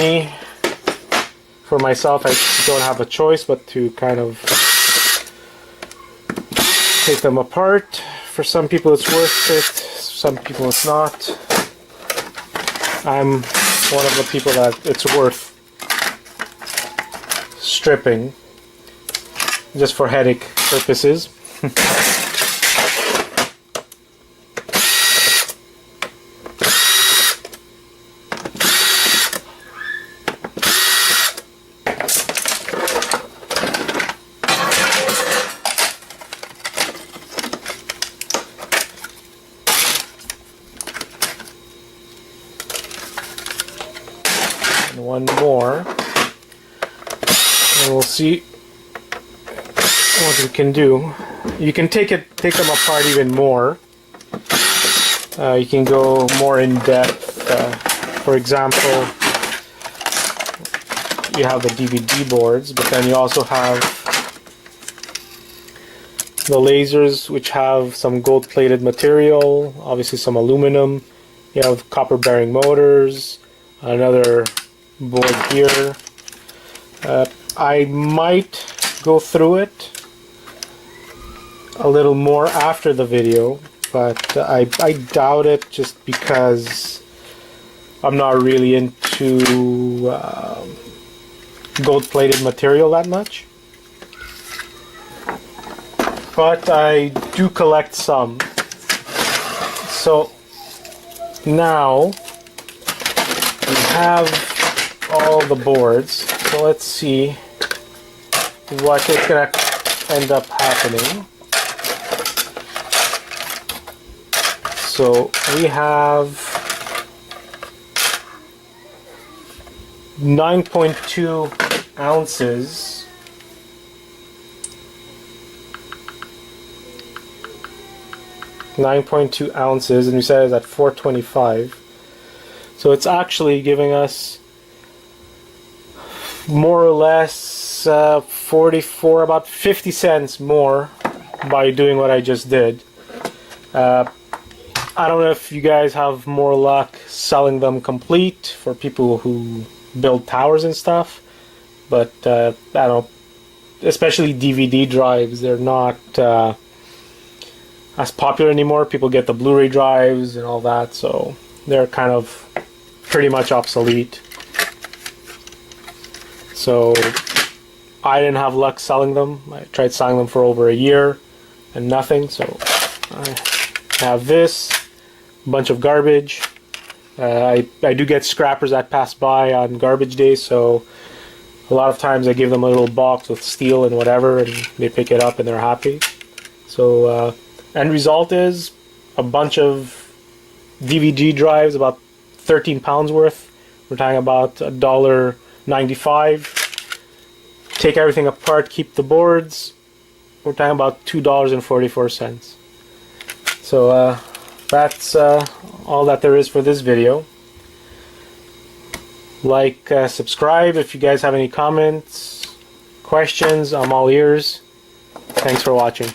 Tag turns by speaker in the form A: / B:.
A: Me, for myself, I don't have a choice but to kind of take them apart. For some people it's worth it, some people it's not. I'm one of the people that it's worth stripping just for headache purposes. And one more, and we'll see what we can do. You can take them apart even more. You can go more in depth. For example, you have the DVD boards, but then you also have the lasers, which have some gold-plated material, obviously some aluminum. You have copper-bearing motors, another board here. I might go through it a little more after the video, but I doubt it, just because I'm not really into gold-plated material that much. But I do collect some. So now we have all the boards, so let's see what is going to end up happening. So we have 9.2 ounces . 9.2 ounces, and we said it's at 425. So it's actually giving us more or less 44, about 50 cents more by doing what I just did. I don't know if you guys have more luck selling them complete for people who build towers and stuff, but I don't know, especially DVD drives, they're not as popular anymore. People get the Blu-ray drives and all that, so they're kind of pretty much obsolete. So I didn't have luck selling them. I tried selling them for over a year and nothing. So I have this, a bunch of garbage. I do get scrappers that pass by on garbage days, so a lot of times I give them a little box with steel and whatever, and they pick it up and they're happy. So end result is a bunch of DVD drives, about 13 pounds worth. We're talking about $1.95. Take everything apart, keep the boards. We're talking about $2.44. So that's all that there is for this video. Like, subscribe if you guys have any comments, questions. I'm all ears. Thanks for watching.